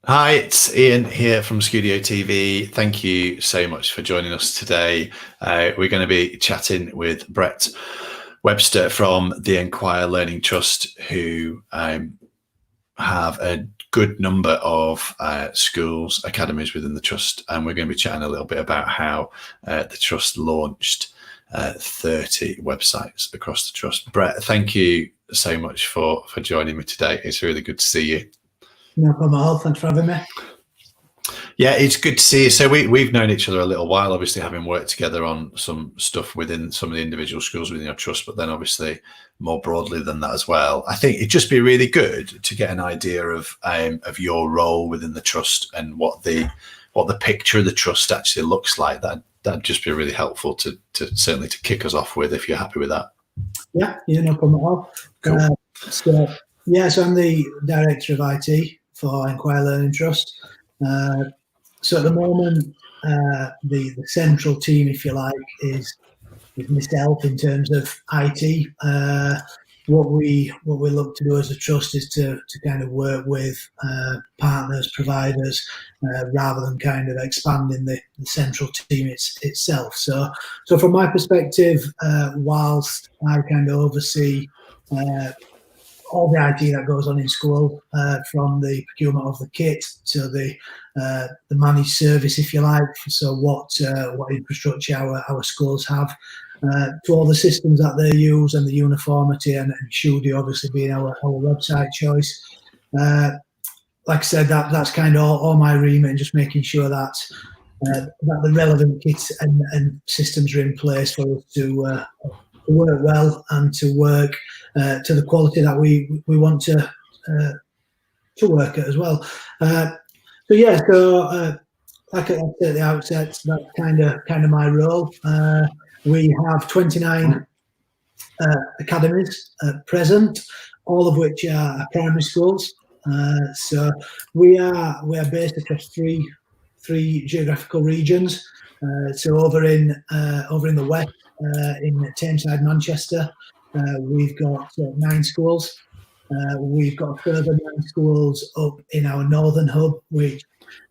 Hi, it's Ian here from Schudio TV. Thank you so much for joining us today. We're going to be chatting with Brett Webster from the Enquire Learning Trust, who have a good number of schools, academies within the trust, and we're going to be chatting a little bit about how the trust launched 30 websites across the trust. Brett, thank you so much for joining me today. It's really good to see you. No problem at all. Thanks for having me. Yeah, it's good to see you. So we've known each other a little while, obviously having worked together on some stuff within some of the individual schools within your trust, but then obviously more broadly than that as well. I think it'd just be really good to get an idea of your role within the trust and what the picture of the trust actually looks like. That'd just be really helpful to certainly to kick us off with, if you're happy with that. Yeah, no problem at all. Cool. So I'm the Director of IT for Enquire Learning Trust. So at the moment, the central team, if you like, is myself in terms of IT. What we look to do as a trust is to kind of work with partners, providers, rather than kind of expanding the central team itself. So from my perspective, whilst I kind of oversee all the IT that goes on in school, from the procurement of the kit to the managed service, if you like. So what infrastructure our schools have, to all the systems that they use and the uniformity, and Schudio obviously being our website choice. Like I said, that's kind of all my remit, and just making sure that the relevant kits and systems are in place for us to work well and to work to the quality that we want to work at as well. Like I said at the outset, that's kind of my role. We have 29 academies at present, all of which are primary schools. So we are based across three geographical regions. So over in the west, in Tameside, Manchester, we've got 9 schools. We've got further 9 schools up in our northern hub, which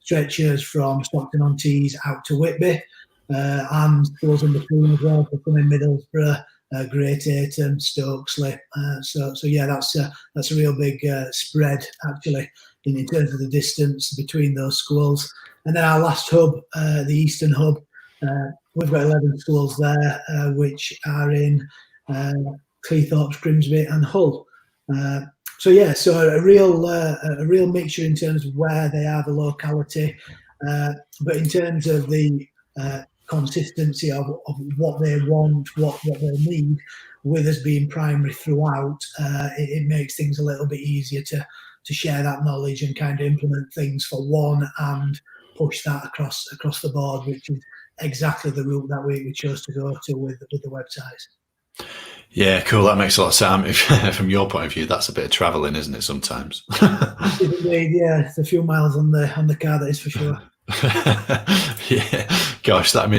stretches from Stockton-on-Tees out to Whitby, and schools in between as well, so from in Middlesbrough, Great Ayton, Stokesley. So yeah, that's a real big spread actually in terms of the distance between those schools. And then our last hub, the Eastern hub, we've got 11 schools there, which are in Cleethorpes, Grimsby, and Hull. So a real mixture in terms of where they are, the locality, but in terms of the consistency of what they want, what they need, with us being primary throughout, it makes things a little bit easier to share that knowledge and kind of implement things for one and push that across the board, which is exactly the route that we chose to go to with the websites. Yeah, cool. That makes a lot of sense. From your point of view, that's a bit of travelling, isn't it? Sometimes. Indeed, yeah, it's a few miles on the car, that is for sure. Yeah, gosh, that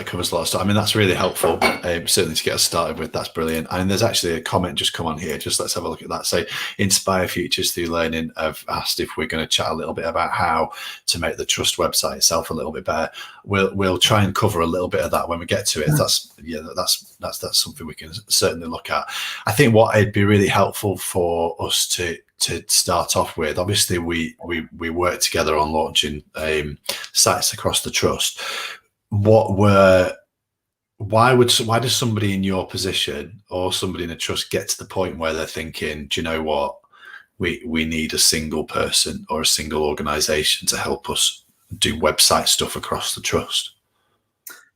covers a lot of stuff. I mean, that's really helpful, certainly to get us started with. That's brilliant. And there's actually a comment just come on here. Just let's have a look at that. So, Inspire Futures Through Learning have asked if we're going to chat a little bit about how to make the trust website itself a little bit better. We'll try and cover a little bit of that when we get to it. That's something we can certainly look at. I think what it'd be really helpful for us to start off with, obviously we work together on launching sites across the trust. Why does somebody in your position or somebody in a trust get to the point where they're thinking, do you know what, we need a single person or a single organization to help us do website stuff across the trust?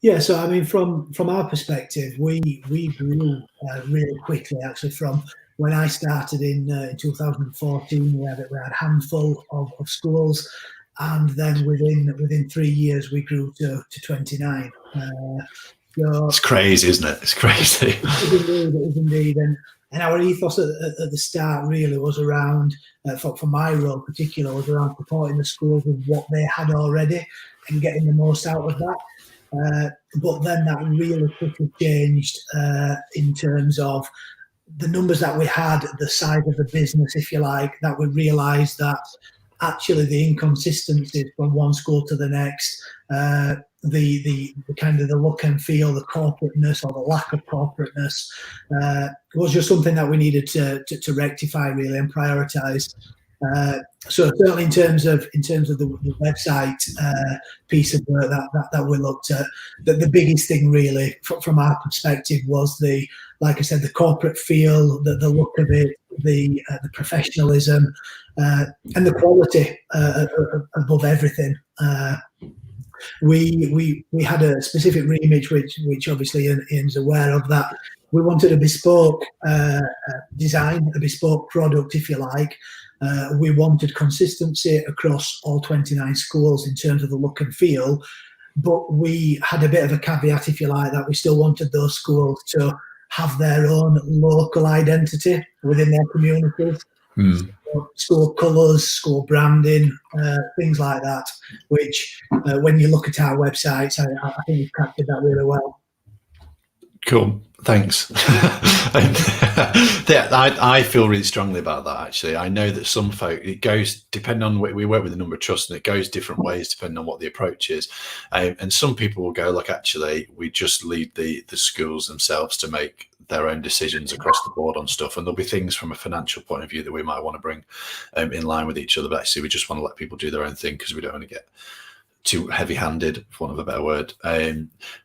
Yeah, so I mean, from our perspective, we grew really quickly. Actually, from when I started in 2014, we had a handful of schools, and then within 3 years, we grew to 29. It's crazy, isn't it? It's crazy. It is indeed. And our ethos at the start really was around, for my role particular, was around supporting the schools with what they had already and getting the most out of that. But then that really quickly changed in terms of the numbers that we had, the size of the business, if you like, that we realised that actually the inconsistencies from one school to the next, the kind of the look and feel, the corporateness or the lack of corporateness, was just something that we needed to rectify really and prioritise. So certainly in terms of the website piece of work that we looked at, the biggest thing really from our perspective was like I said, the corporate feel, the look of it, the professionalism, and the quality above everything. We had a specific remit, which obviously Ian's aware of, that we wanted a bespoke design, a bespoke product, if you like. We wanted consistency across all 29 schools in terms of the look and feel, but we had a bit of a caveat, if you like, that we still wanted those schools to have their own local identity within their communities. School colours, school branding, things like that, which when you look at our websites, I think we've captured that really well. Cool, thanks. Yeah, I feel really strongly about that, actually. I know that some folk, it goes, depending on, we work with a number of trusts, and it goes different ways depending on what the approach is. And some people will go, look, actually, we just leave the schools themselves to make their own decisions across the board on stuff. And there'll be things from a financial point of view that we might want to bring in line with each other. But actually, we just want to let people do their own thing because we don't want to get too heavy-handed, for want of a better word.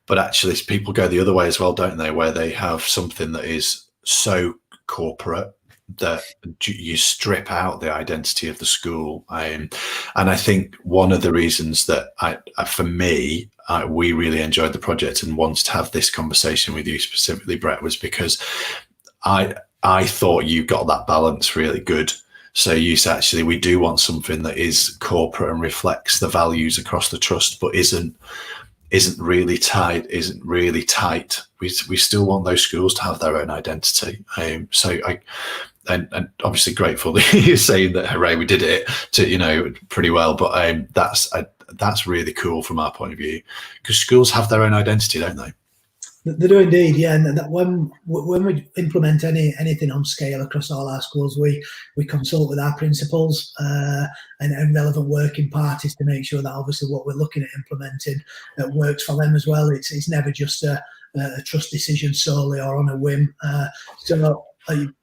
But actually, people go the other way as well, don't they? Where they have something that is so corporate that you strip out the identity of the school. And I think one of the reasons that for me, we really enjoyed the project and wanted to have this conversation with you specifically, Brett, was because I thought you got that balance really good. So you said, actually, we do want something that is corporate and reflects the values across the trust, but isn't really tight, isn't really tight. We still want those schools to have their own identity. So and obviously grateful that you're saying that, hooray, we did it pretty well. But that's really cool from our point of view, because schools have their own identity, don't they? They do indeed, yeah. And that when we implement anything on scale across all our schools, we consult with our principals and relevant working parties to make sure that obviously what we're looking at implementing works for them as well. It's never just a trust decision solely or on a whim. So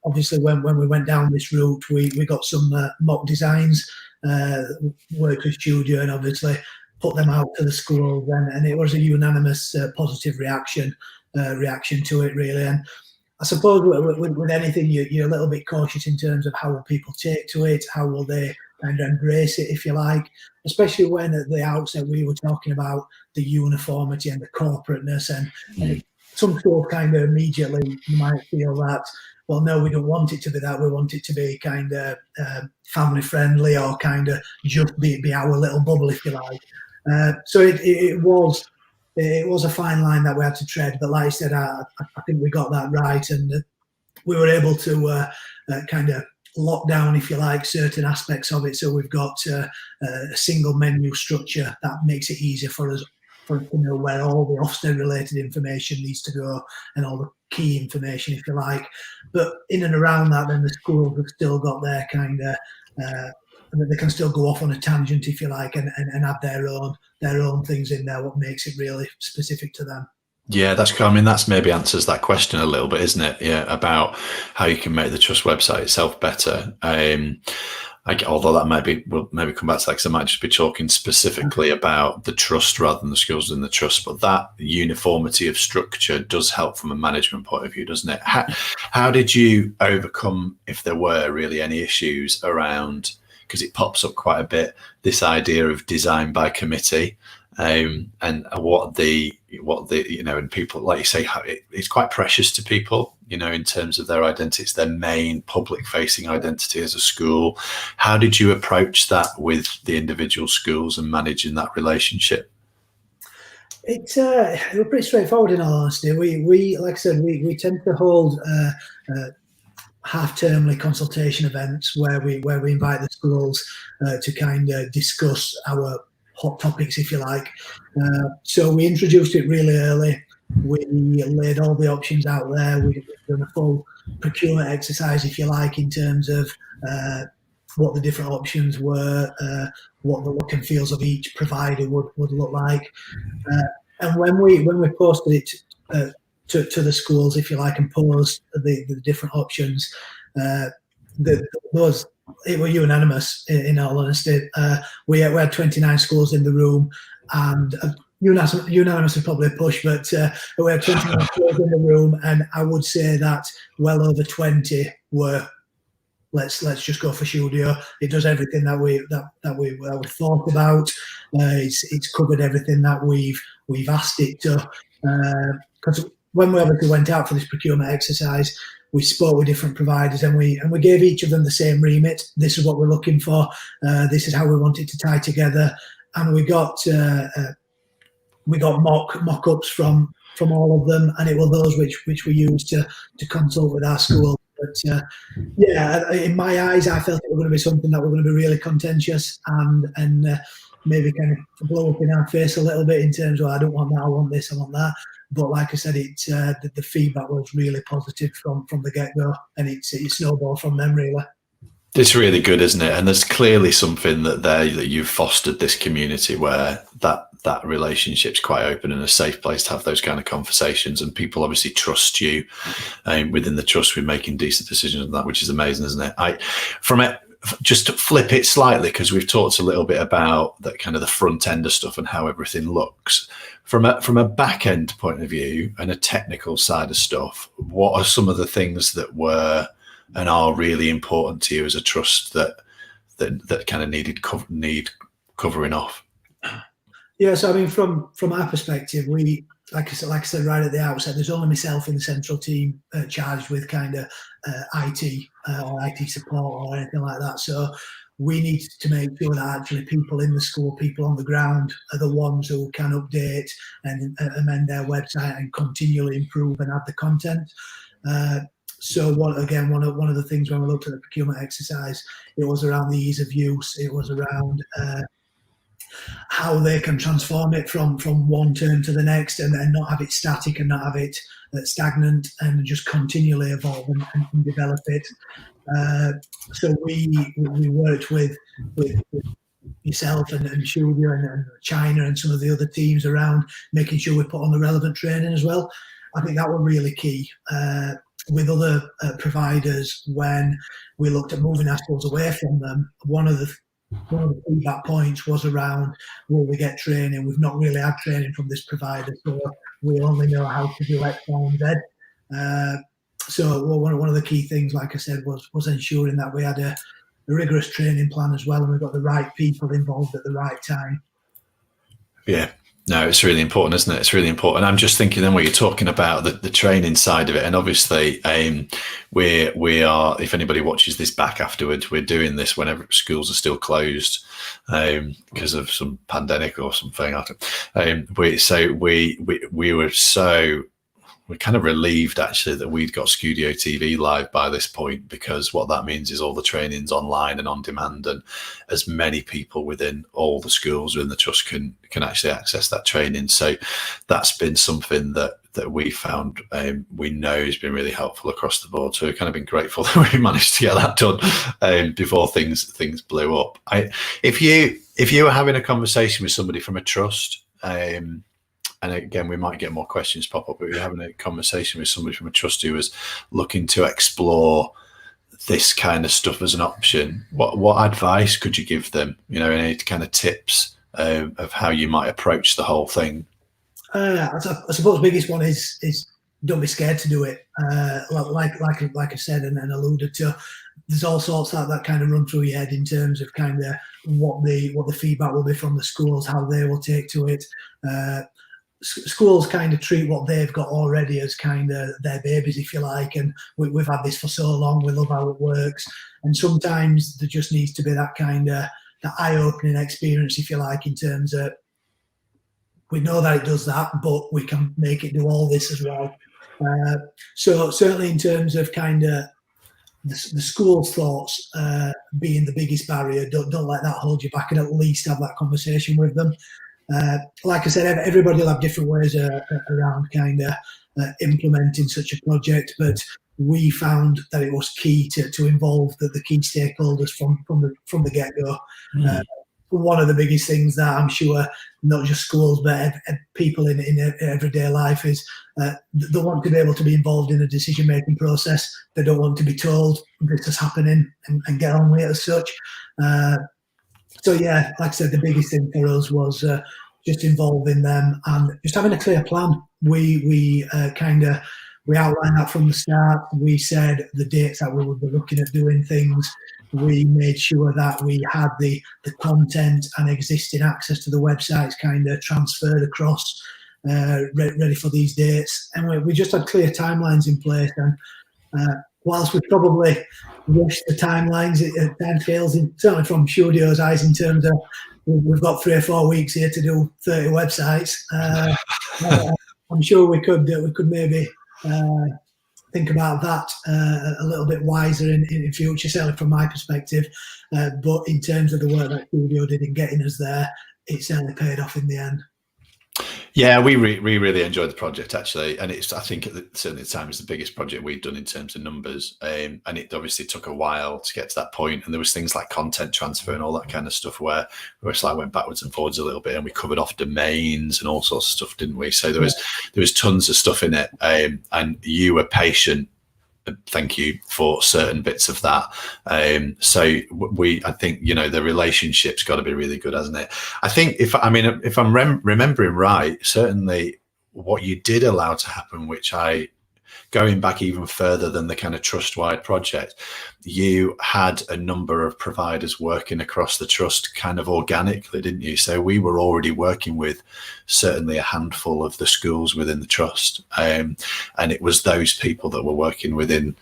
obviously when we went down this route, we got some mock designs, worked with Schudio, and obviously put them out to the schools, and it was a unanimous positive reaction to it, really. And I suppose with anything, you're a little bit cautious in terms of how will people take to it, how will they kind of embrace it, if you like, especially when at the outset we were talking about the uniformity and the corporateness, and some schools kind of immediately you might feel that, well, no, we don't want it to be that. We want it to be kind of family friendly, or kind of just be our little bubble, if you like. So it was a fine line that we had to tread, but like I said, I think we got that right, and we were able to kind of lock down, if you like, certain aspects of it. So we've got a single menu structure that makes it easier for us to know where all the Ofsted related information needs to go, and all the key information, if you like. But in and around that, then the schools have still got their kind of they can still go off on a tangent, if you like, and have their own things in there, what makes it really specific to them. Yeah, that's cool. I mean, that's maybe answers that question a little bit, isn't it? Yeah, about how you can make the trust website itself better. Although that we'll maybe come back to that, because I might just be talking specifically about the trust rather than the schools in the trust. But that uniformity of structure does help from a management point of view, doesn't it? How did you overcome, if there were really any issues around, because it pops up quite a bit, this idea of design by committee, and what the and people, like you say, it's quite precious to people, in terms of their identity. It's their main public facing identity as a school. How did you approach that with the individual schools and managing that relationship? It was pretty straightforward, in all honesty. We like I said, we tend to hold half-termly consultation events where we invite the schools to kind of discuss our hot topics, if you like. So we introduced it really early. We laid all the options out there. We've done a full procurement exercise, if you like, in terms of what the different options were, what the look and feels of each provider would look like. And when we posted it to the schools, if you like, and posed the different options, those it were unanimous. In all honesty, we had 29 schools in the room, and unanimous is probably a push, but we had 29 schools in the room, and I would say that well over 20 were. Let's just go for Schudio. It does everything that we thought about. It's covered everything that we've asked it to. Because when we obviously went out for this procurement exercise, we spoke with different providers, and we gave each of them the same remit. This is what we're looking for. This is how we want it to tie together, and we got mock-ups from all of them, and it were those which we used to consult with our school. But yeah, in my eyes, I felt it was going to be something that was going to be really contentious and maybe kind of blow up in our face a little bit in terms of, I don't want that, I want this, I want that. But like I said, the feedback was really positive from the get-go, and it snowballed from them, really. It's really good, isn't it? And there's clearly something that you've fostered this community where that relationship's quite open and a safe place to have those kind of conversations, and people obviously trust you, within the trust we're making decent decisions on that, which is amazing, isn't it? Just to flip it slightly, because we've talked a little bit about that kind of the front end of stuff and how everything looks. From a back end point of view and a technical side of stuff, what are some of the things that were and are really important to you as a trust that kind of need covering off? Yeah, so I mean, from our perspective, we like I said right at the outset, there's only myself in the central team charged with kind of IT or IT support or anything like that. So we need to make sure that actually people in the school, people on the ground, are the ones who can update and amend their website and continually improve and add the content. So one of the things when we looked at the procurement exercise, it was around the ease of use. It was around how they can transform it from one term to the next, and not have it static and not have it stagnant, and just continually evolve and develop it. So we worked with yourself and Schudio and China and some of the other teams around making sure we put on the relevant training as well. I think that was really key. With other providers, when we looked at moving our schools away from them, one of the feedback points was around, will we get training? We've not really had training from this provider, so we only know how to do X, Y, and Z. So one of the key things, like I said, was ensuring that we had a rigorous training plan as well, and we've got the right people involved at the right time. Yeah. No, it's really important, isn't it? It's really important. I'm just thinking then when you're talking about the training side of it, and obviously we are, if anybody watches this back afterwards, we're doing this whenever schools are still closed because of some pandemic or something. We're kind of relieved actually that we'd got Schudio TV live by this point, because what that means is all the training's online and on demand, and as many people within all the schools within the trust can actually access that training. So that's been something that we found, we know has been really helpful across the board. So we've kind of been grateful that we managed to get that done before things blew up. If you were having a conversation with somebody from a trust, and again, we might get more questions pop up, but we're having a conversation with somebody from a trust who was looking to explore this kind of stuff as an option, what advice could you give them? Any kind of tips of how you might approach the whole thing? I suppose the biggest one is don't be scared to do it. Like I said and alluded to, there's all sorts that kind of run through your head in terms of kind of what the feedback will be from the schools, how they will take to it. Schools kind of treat what they've got already as kind of their babies, if you like, and we've had this for so long, we love how it works, and sometimes there just needs to be that kind of that eye-opening experience, if you like, in terms of we know that it does that, but we can make it do all this as well. So certainly in terms of kind of the school's thoughts being the biggest barrier, don't let that hold you back, and at least have that conversation with them. Like I said, everybody will have different ways around kind of implementing such a project, but we found that it was key to involve the key stakeholders from the get-go. One of the biggest things that I'm sure not just schools but people in everyday life is they want to be able to be involved in a decision-making process. They don't want to be told this is happening and get on with it as such. So yeah, like I said, the biggest thing for us was just involving them and just having a clear plan. We outlined that from the start. We said the dates that we would be looking at doing things. We made sure that we had the content and existing access to the websites kind of transferred across, ready for these dates. And we just had clear timelines in place. And whilst we probably rushed the timelines, timescales, certainly from Schudio's eyes, in terms of we've got 3 or 4 weeks here to do 30 websites. I'm sure we could maybe think about that a little bit wiser in future, certainly from my perspective. But in terms of the work that Schudio did in getting us there, it certainly paid off in the end. Yeah, we really enjoyed the project, actually, and I think certainly at the time, it was the biggest project we'd done in terms of numbers, and it obviously took a while to get to that point. And there was things like content transfer and all that kind of stuff where I went backwards and forwards a little bit, and we covered off domains and all sorts of stuff, didn't we? So there was tons of stuff in it, and you were patient. Thank you for certain bits of that. So I think, the relationship's got to be really good, hasn't it? I think if I'm remembering right, certainly what you did allow to happen, which going back even further than the kind of trust-wide project, you had a number of providers working across the trust kind of organically, didn't you? So we were already working with certainly a handful of the schools within the trust, and it was those people that were working within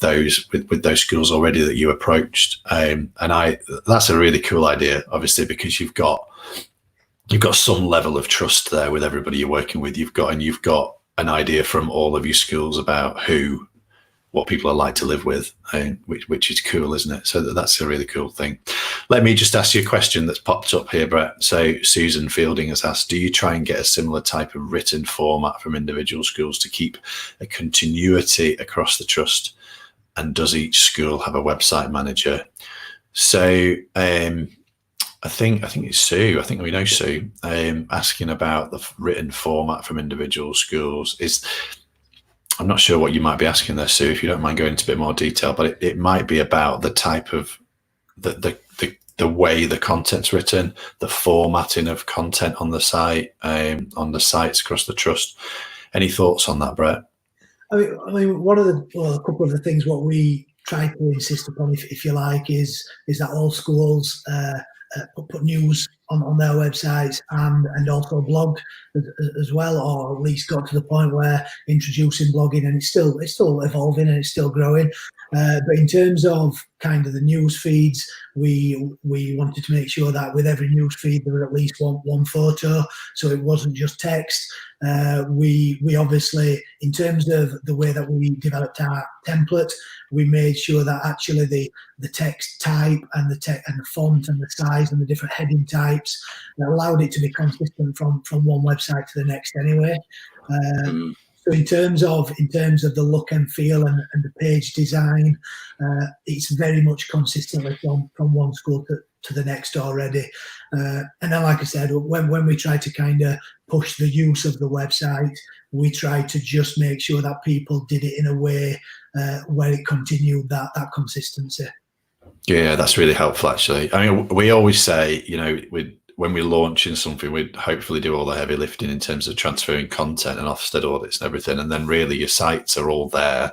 those with those schools already that you approached, and that's a really cool idea, obviously, because you've got some level of trust there with everybody you're working with. You've got an idea from all of your schools about what people are like to live with, which is cool, isn't it? So that's a really cool thing. Let me just ask you a question that's popped up here, Brett. So Susan Fielding has asked, do you try and get a similar type of written format from individual schools to keep a continuity across the trust? And does each school have a website manager? So I think it's Sue. I think we know Sue, asking about the written format from individual schools. I'm not sure what you might be asking there, Sue, if you don't mind going into a bit more detail, but it might be about the type of the way the content's written, the formatting of content on the site, on the sites across the trust. Any thoughts on that, Brett? I mean, a couple of the things what we try to insist upon, if you like, is that all schools put news on their websites and also blog as well, or at least got to the point where introducing blogging, and it's still evolving and it's still growing. But in terms of kind of the news feeds, we wanted to make sure that with every news feed there was at least one photo, so it wasn't just text. We obviously, in terms of the way that we developed our template, we made sure that actually the text type and the font and the size and the different heading types allowed it to be consistent from one website to the next anyway. So in terms of the look and feel and the page design, it's very much consistently from one school to the next already. And then, like I said, when we try to kind of push the use of the website, we try to just make sure that people did it in a way where it continued that consistency. Yeah, that's really helpful, actually. I mean, we always say, when we're launching something, we'd hopefully do all the heavy lifting in terms of transferring content and Ofsted audits and everything. And then really your sites are all there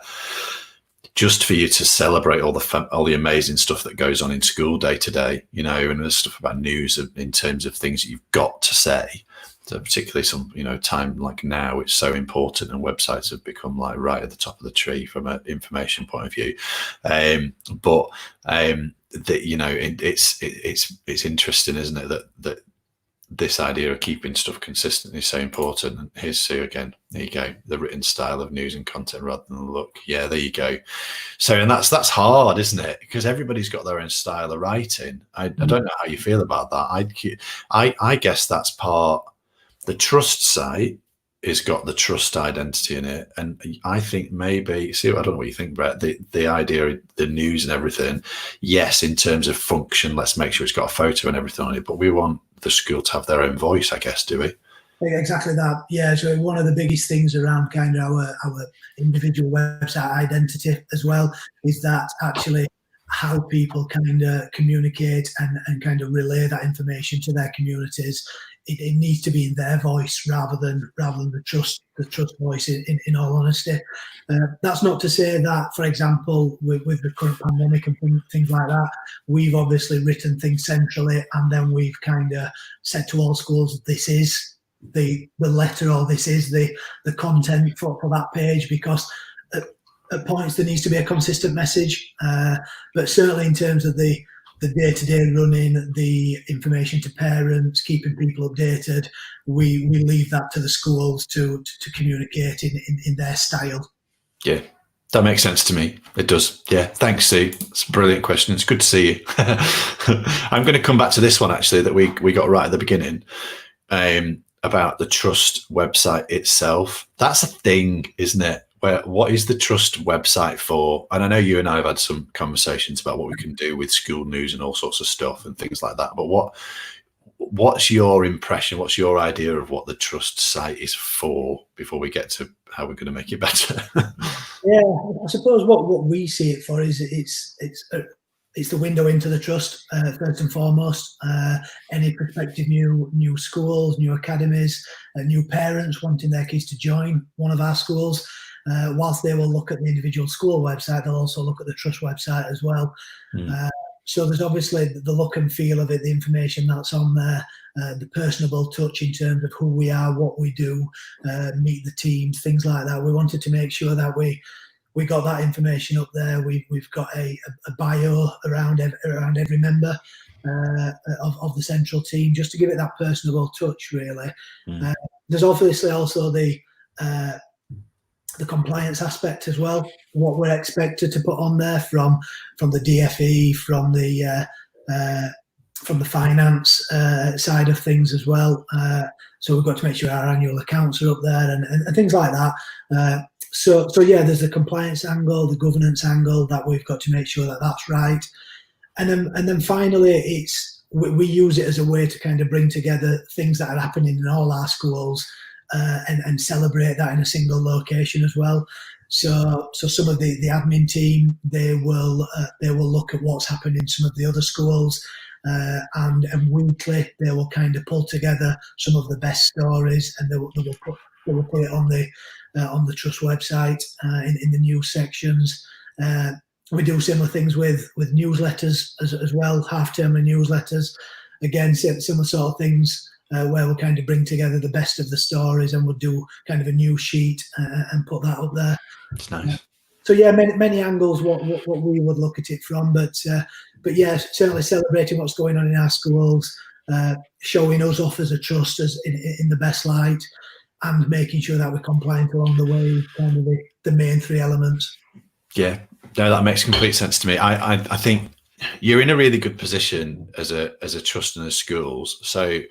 just for you to celebrate all the amazing stuff that goes on in school day to day, and there's stuff about news in terms of things that you've got to say. So particularly some, time like now, it's so important, and websites have become like right at the top of the tree from an information point of view. It's interesting, isn't it, that this idea of keeping stuff consistent is so important. And here's Sue again. There you go. The written style of news and content rather than the look. Yeah, there you go. So, and that's hard, isn't it? Because everybody's got their own style of writing. I don't know how you feel about that. I guess that's part. The trust site is got the trust identity in it. And I think maybe, see, I don't know what you think, Brett, the idea, the news and everything, yes, in terms of function, let's make sure it's got a photo and everything on it, but we want the school to have their own voice, I guess, do we? Exactly that. Yeah. So one of the biggest things around kind of our individual website identity as well is that actually how people kind of communicate and kind of relay that information to their communities. It needs to be in their voice rather than the trust voice. In all honesty, that's not to say that, for example, with the current pandemic and things like that, we've obviously written things centrally, and then we've kind of said to all schools, this is the letter, or this is the content for that page, because at points there needs to be a consistent message, but certainly in terms of the day-to-day running, the information to parents, keeping people updated, we leave that to the schools to communicate in their style. Yeah, that makes sense to me. It does. Yeah, thanks, Sue. It's a brilliant question. It's good to see you. I'm going to come back to this one, actually, that we got right at the beginning, about the trust website itself. That's a thing, isn't it? What is the trust website for? And I know you and I have had some conversations about what we can do with school news and all sorts of stuff and things like that. But what's your impression? What's your idea of what the trust site is for before we get to how we're going to make it better? Yeah, I suppose what we see it for is it's the window into the trust, first and foremost. Any prospective new schools, new academies, new parents wanting their kids to join one of our schools, whilst they will look at the individual school website, they'll also look at the trust website as well. So there's obviously the look and feel of it, the information that's on there, the personable touch in terms of who we are, what we do, meet the teams, things like that. We wanted to make sure that we got that information up there. We've got a bio around every member of the central team, just to give it that personable touch, really. There's obviously also the compliance aspect as well, what we're expected to put on there from the DFE, from the finance side of things as well. So we've got to make sure our annual accounts are up there and things like that. So yeah, there's the compliance angle, the governance angle that we've got to make sure that that's right. And then finally, we use it as a way to kind of bring together things that are happening in all our schools, and celebrate that in a single location as well. So some of the admin team, they will look at what's happened in some of the other schools, and weekly they will kind of pull together some of the best stories, and they will put it on the trust website, in the news sections. We do similar things with newsletters as well, half-term newsletters. Again, similar sort of things, where we'll kind of bring together the best of the stories, and we'll do kind of a news sheet and put that up there. It's nice. So yeah, many angles what we would look at it from, but yeah, certainly celebrating what's going on in our schools, showing us off as a trust as in the best light, and making sure that we're compliant along the way, kind of the main three elements. Yeah, no, that makes complete sense to me. I think you're in a really good position as a trust in the schools. So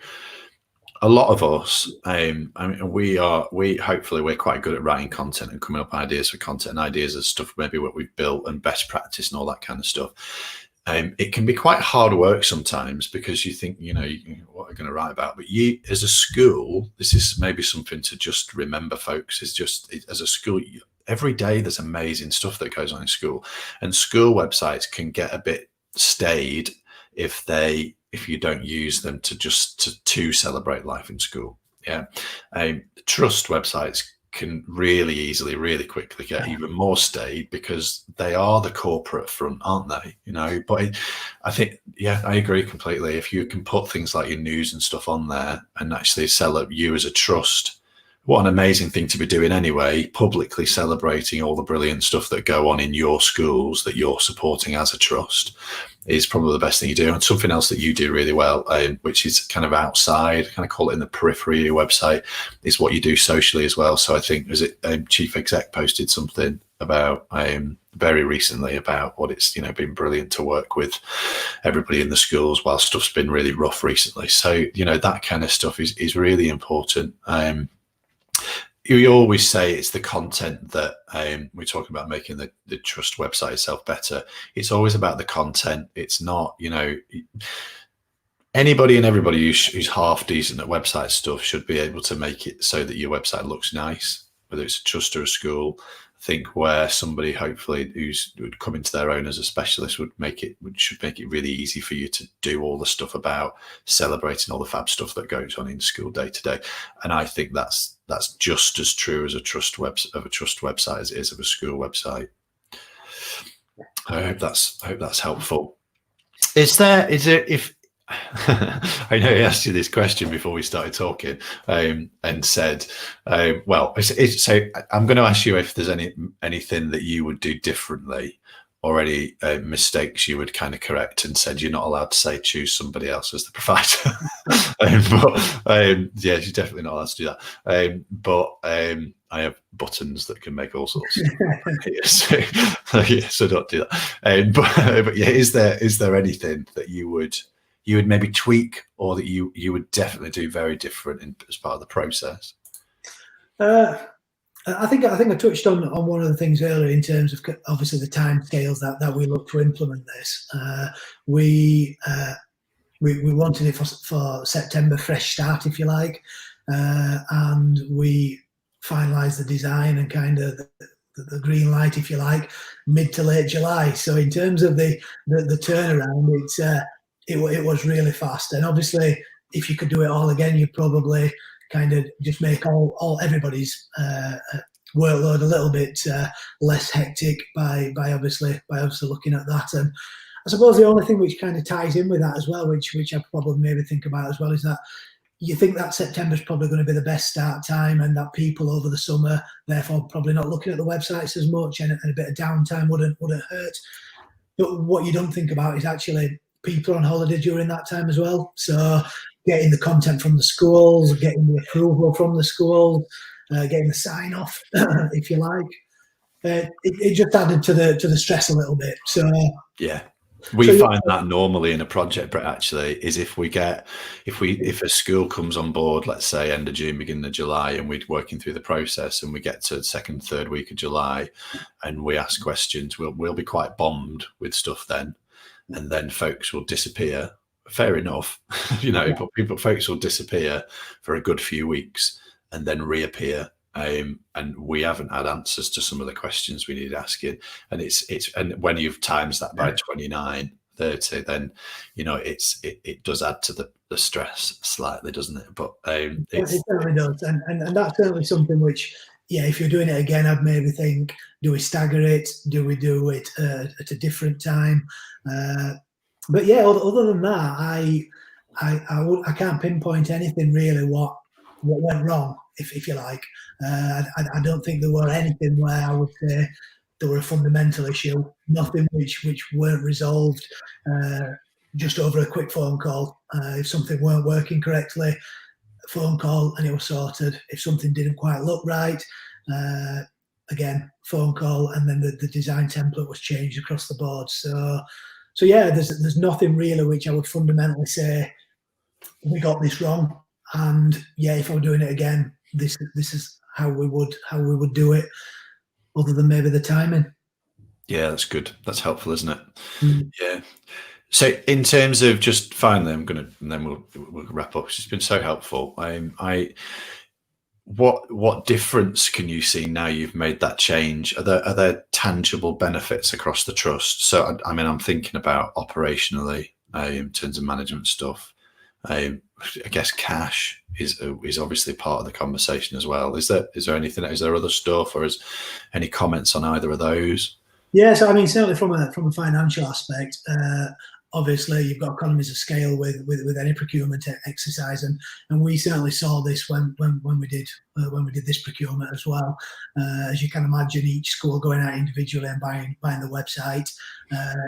a lot of us, I mean, we hopefully we're quite good at writing content and coming up ideas for content and ideas of stuff, maybe what we've built and best practice and all that kind of stuff. It can be quite hard work sometimes, because you think, what are you going to write about? But you, as a school, this is maybe something to just remember, folks, is just as a school, every day there's amazing stuff that goes on in school, and school websites can get a bit staid if you don't use them to celebrate life in school. Yeah. Trust websites can really easily, really quickly get even more staid, because they are the corporate front, aren't they? But I think, yeah, I agree completely. If you can put things like your news and stuff on there and actually sell up you as a trust, what an amazing thing to be doing anyway, publicly celebrating all the brilliant stuff that go on in your schools that you're supporting as a trust, is probably the best thing you do. And something else that you do really well, which is kind of outside, kind of call it in the periphery of your website, is what you do socially as well. So I think, Chief Exec posted something about very recently about what it's been brilliant to work with everybody in the schools while stuff's been really rough recently. So that kind of stuff is really important. we always say it's the content that we talk about making the trust website itself better. It's always about the content. It's not, anybody and everybody who's half decent at website stuff should be able to make it so that your website looks nice, whether it's a trust or a school. I think where somebody hopefully would come into their own as a specialist should make it really easy for you to do all the stuff about celebrating all the fab stuff that goes on in school day to day. And I think that's just as true as a trust website as it is of a school website. I hope that's helpful. Is there if I know I asked you this question before we started talking, and said, well, so I'm going to ask you if there's anything that you would do differently, or any mistakes you would kind of correct, and said you're not allowed to say choose somebody else as the provider. Yeah, you're definitely not allowed to do that. But I have buttons that can make all sorts of so don't do that. But yeah, is there anything that you would maybe tweak, or that you would definitely do very different as part of the process? I think I touched on one of the things earlier in terms of obviously the time scales that we look to implement this. We wanted it for September, fresh start, if you like, and we finalised the design and kind of the green light, if you like, mid to late July. So in terms of the turnaround, it was really fast. And obviously, if you could do it all again, you'd probably kind of just make everybody's workload a little bit less hectic by obviously looking at that. And I suppose the only thing which kind of ties in with that as well, which I probably maybe think about as well, is that you think that September is probably going to be the best start time, and that people over the summer, therefore, probably not looking at the websites as much, and a bit of downtime wouldn't hurt. But what you don't think about is actually people on holiday during that time as well. So getting the content from the schools, getting the approval from the schools, getting the sign off, if you like. It just added to the stress a little bit. So yeah. We find that normally in a project, Brett, actually, is if a school comes on board, let's say end of June, beginning of July, and we're working through the process, and we get to the second, third week of July, and we ask questions, we'll be quite bombed with stuff then, and then folks will disappear. Fair enough, but folks will disappear for a good few weeks and then reappear. And we haven't had answers to some of the questions we need asking, and and when you've times that by 29, 30, then it does add to the stress slightly, doesn't it? But it certainly does, and that's certainly something which, if you're doing it again, I'd maybe think, do we stagger it? Do we do it at a different time? But yeah, other than that, I can't pinpoint anything really what went wrong, if you like. I don't think there were anything where I would say there were a fundamental issue. Nothing which weren't resolved just over a quick phone call. If something weren't working correctly, a phone call and it was sorted. If something didn't quite look right, again, phone call, and then the design template was changed across the board. So yeah, there's nothing really which I would fundamentally say we got this wrong. And yeah, if I were doing it again, this is how we would do it, other than maybe the timing. Yeah, that's good. That's helpful, isn't it? Mm. Yeah. So in terms of, just finally, and then we'll wrap up. It's been so helpful. What difference can you see now you've made that change? Are there tangible benefits across the trust? So I'm thinking about operationally, in terms of management stuff. I guess cash is obviously part of the conversation as well. Is there anything? Is there other stuff, or is any comments on either of those? Yeah, so certainly from a financial aspect, obviously you've got economies of scale with any procurement exercise, and we certainly saw this when we did this procurement as well. As you can imagine, each school going out individually and buying the website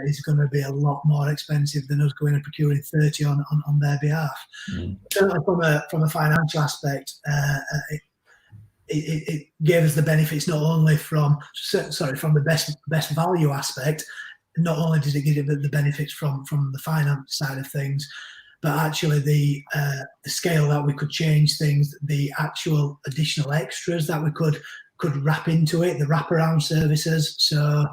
is going to be a lot more expensive than us going and procuring 30 on their behalf. Mm. Certainly from a financial aspect, it gave us the benefits not only from the best value aspect. Not only did it give you the benefits from the finance side of things, but actually the scale that we could change things, the actual additional extras that we could wrap into it, the wraparound services. So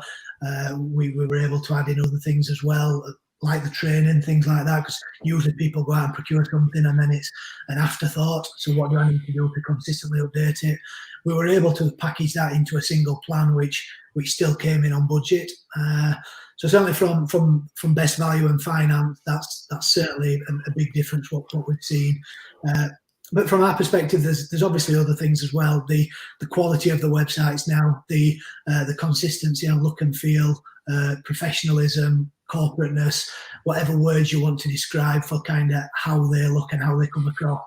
we were able to add in other things as well, like the training, things like that, because usually people go out and procure something and then it's an afterthought. So what do I need to do to consistently update it? We were able to package that into a single plan, which still came in on budget. So certainly from best value and finance, that's certainly a big difference what we've seen. But from our perspective, there's obviously other things as well. The quality of the websites now, the consistency on look and feel, professionalism, corporateness, whatever words you want to describe for kind of how they look and how they come across,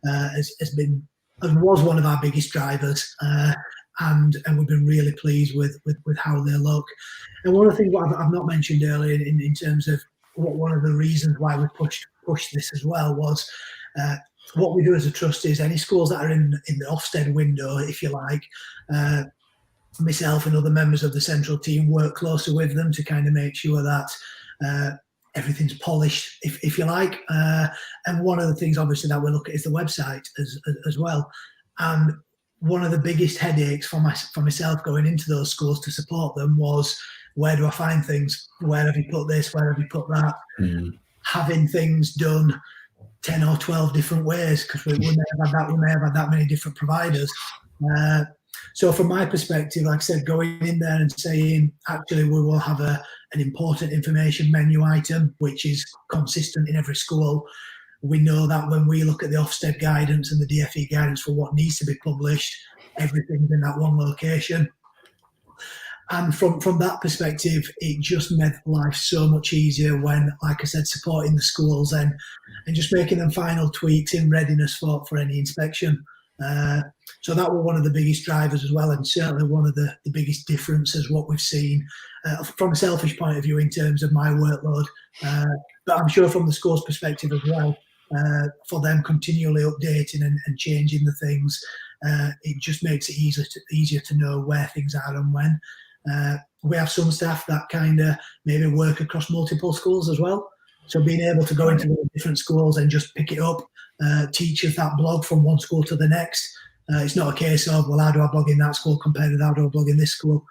has been and was one of our biggest drivers. And we've been really pleased with how they look. And one of the things what I've not mentioned earlier in terms of what one of the reasons why we pushed this as well was what we do as a trust is any schools that are in the Ofsted window, if you like, myself and other members of the central team work closer with them to kind of make sure that everything's polished, if you like. And one of the things obviously that we look at is the website as well. And one of the biggest headaches for myself going into those schools to support them was, where do I find things? Where have you put this? Where have you put that? Having things done 10 or 12 different ways, because we may have had that many different providers. So from my perspective, like I said, going in there and saying, actually, we will have an important information menu item, which is consistent in every school. We know that when we look at the Ofsted guidance and the DFE guidance for what needs to be published, everything's in that one location. And from that perspective, it just made life so much easier when, like I said, supporting the schools and just making them final tweaks in readiness for any inspection. So that was one of the biggest drivers as well, and certainly one of the biggest differences what we've seen from a selfish point of view in terms of my workload. But I'm sure from the school's perspective as well, for them continually updating and changing the things, it just makes it easier to know where things are and when. We have some staff that kind of maybe work across multiple schools as well. So being able to go into different schools and just pick it up, teachers that blog from one school to the next. It's not a case of, well, how do I blog in that school compared with how do I blog in this school?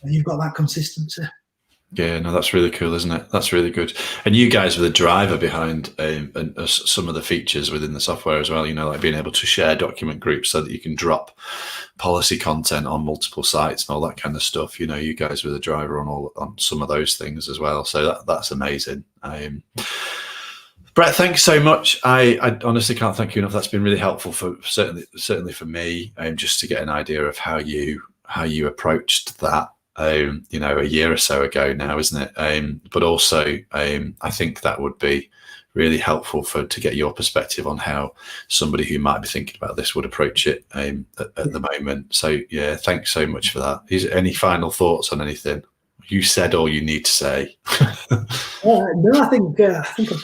You've got that consistency. Yeah, no, that's really cool, isn't it? That's really good. And you guys were the driver behind some of the features within the software as well, you know, like being able to share document groups so that you can drop policy content on multiple sites and all that kind of stuff. You know, you guys were the driver on some of those things as well. So that's amazing. Brett, thanks so much. I honestly can't thank you enough. That's been really helpful for certainly for me, just to get an idea of how you approached that. You know, a year or so ago now, isn't it? But also, I think that would be really helpful to get your perspective on how somebody who might be thinking about this would approach it at the moment. So, yeah, thanks so much for that. Is there any final thoughts on anything? You said all you need to say. No, I think I've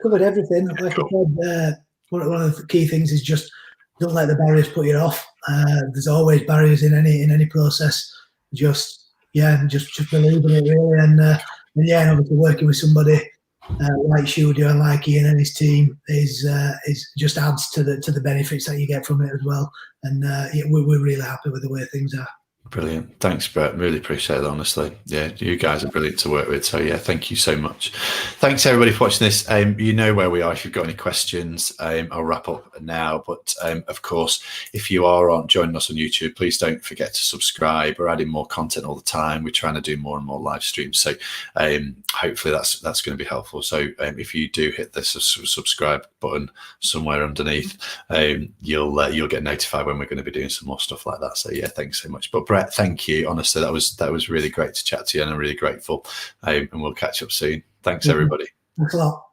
covered everything. Like I said, one of the key things is just don't let the barriers put you off. There's always barriers in any process. Just believe in it really, and obviously working with somebody like Schudio and like Ian and his team is just adds to the benefits that you get from it as well. And we're really happy with the way things are. Brilliant. Thanks, Brett. Really appreciate it, honestly. Yeah, you guys are brilliant to work with. So, yeah, thank you so much. Thanks, everybody, for watching this. You know where we are if you've got any questions. I'll wrap up now. But, of course, if you are joining us on YouTube, please don't forget to subscribe. We're adding more content all the time. We're trying to do more and more live streams. So, hopefully that's going to be helpful. So, if you do hit the subscribe button somewhere underneath, you'll get notified when we're going to be doing some more stuff like that. So, yeah, thanks so much. But, Brett, thank you. Honestly, that was really great to chat to you, and I'm really grateful. And we'll catch up soon. Thanks, everybody. Thanks a lot.